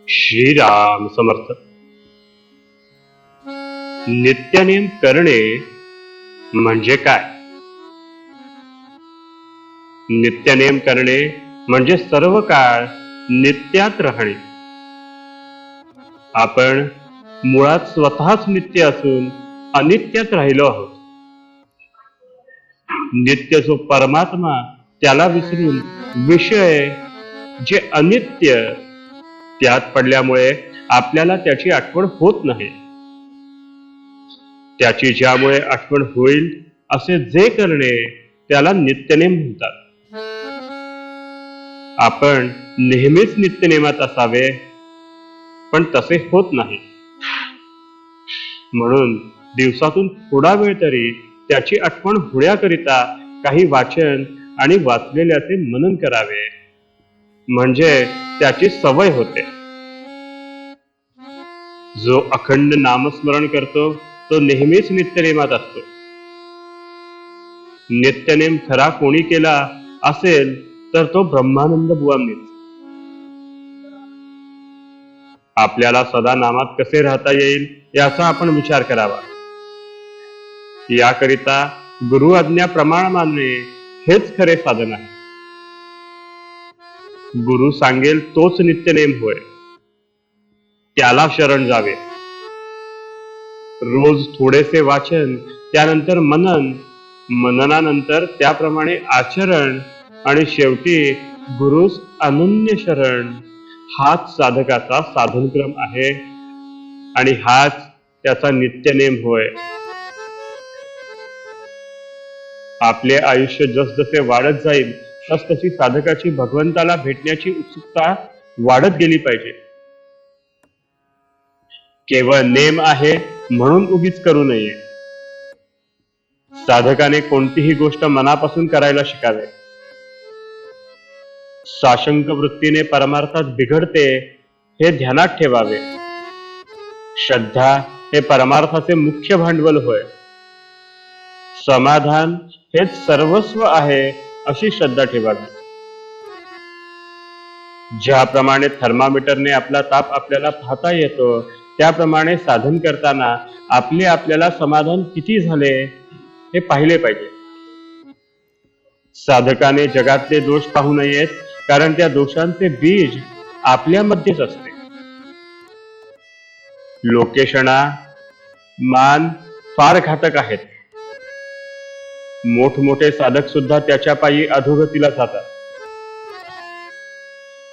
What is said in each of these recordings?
श्रीराम समर्थ. नित्यनेम करणे म्हणजे काय? नित्यनेम करणे म्हणजे सर्व काळ नित्यात राहणे. आपण मुळात स्वतःच नित्य असून अनित्यात राहिलो आहोत. नित्य जो परमात्मा त्याला विसरून विषय जे अनित्य त्यात पडल्यामुळे आपल्याला त्याची आठवण होत नाही. त्याची ज्यामुळे आठवण होईल असे जे करणे त्याला नित्यनेम म्हणतात. आपण नेहमीच नित्यनेमात असावे, पण तसे होत नाही. म्हणून दिवसातून थोडा वेळ तरी त्याची आठवण होण्याकरिता काही वाचन आणि वाचलेल्याचे मनन करावे, म्हणजे त्याची सवय होते. जो अखंड नामस्मरण करतो तो नेहमीच नित्यनेमात असतो. नित्यनेम खरा कोणी केला असेल तर तो ब्रह्मानंद बुवांनीच. आपल्याला सदा नामात कसे राहता येईल याचा आपण विचार करावा. याकरिता गुरु आज्ञा प्रमाण मानणे हेच खरे साधन आहे. गुरु सांगेल तोच नित्यनेम होय, त्याला शरण जावे. रोज थोडेसे वाचन, त्यानंतर मनन, मननानंतर त्याप्रमाणे आचरण आणि शेवटी गुरुस अनन्य शरण हाच साधकाचा साधनक्रम आहे आणि हाच त्याचा नित्यनेम होय. आपले आयुष्य जसजसे वाढत जाईल तसतशी साधकाची भगवंताला भेटण्याची उत्सुकता वाढत गेली पाहिजे. केवळ नेम आहे म्हणून उगीच करू नये. साधकाने कोणतीही गोष्ट मनापासून करायला शिकावे. साशंक वृत्तीने परमार्थात बिघडते हे ध्यानात ठेवावे. श्रद्धा हे परमार्थाचे मुख्य भांडवल होय. समाधान हेच सर्वस्व आहे अशी श्रद्धा ठेवावी. ज्याप्रमाणे थर्मामीटरने आपला ताप आपल्याला पाहता येतो, त्याप्रमाणे साधन करताना आपल्याला समाधान किती झाले हे पाहिले पाहिजे. साधकाने जगातले दोष पाहू नयेत, कारण त्या दोषांचे बीज आपल्यामध्येच असते. लोकेशणा, मान फार घातक आहेत. मोठमोठे साधक सुद्धा त्याच्या पायी अधोगतीला जातात.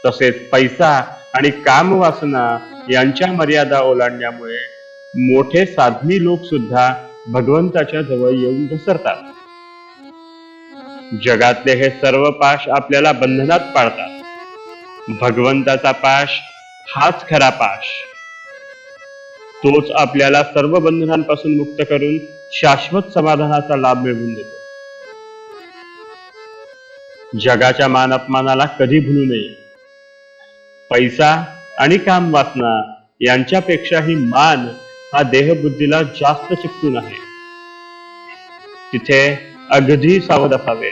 तसेच पैसा आणि काम वासना यांच्या मर्यादा ओलांडण्यामुळे मोठे साधनी लोक सुद्धा भगवंताच्या जवळ येऊन घसरतात. जगातले हे सर्व पाश आपल्याला बंधनात पाडतात. भगवंताचा पाश हाच खरा पाश. तोच आपल्याला सर्व बंधनांपासून मुक्त करून शाश्वत समाधानाचा लाभ मिळवून देतो. जगाच्या मान अपमानाला कधी भुलू नये. पैसा आणि काम वासना यांच्यापेक्षाही मान हा देहबुद्धीला जास्त चिकटून आहे. तिथे अगदी सावध असावे.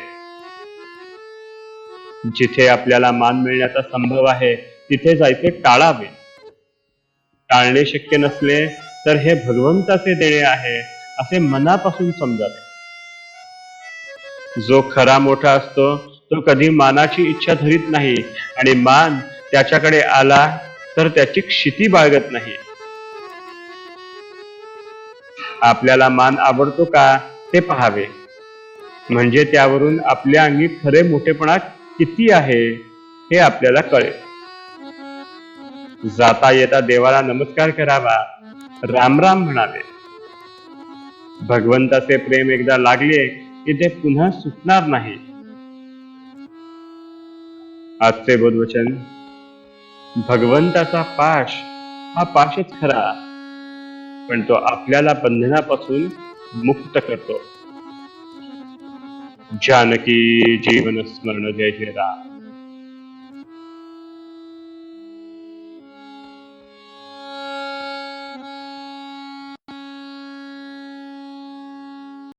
जिथे आपल्याला मान मिळण्याचा संभव आहे तिथे जायचे टाळावे. टाळणे शक्य नसले तर हे भगवंताचे देणे आहे असे मनापासून समजावे. जो खरा मोठा असतो तो कधी मानाची इच्छा धरीत नाही आणि मान त्याच्याकडे आला तर त्याची क्षिती बाळगत नाही. आपल्याला मान आवडतो का ते पाहावे, म्हणजे त्यावरून आपल्या अंगी खरे मोठेपणा किती आहे हे आपल्याला कळेल. जाता येता देवाला नमस्कार करावा, राम राम म्हणावे. भगवंताचे प्रेम एकदा लागले की ते पुन्हा सुटणार नाही. आजचे बोधवचन: भगवंताचा पाश हा पाशच खरा, पण तो आपल्याला बंधनापासून मुक्त करतो. जानकी जीवन स्मरण जय जय राम.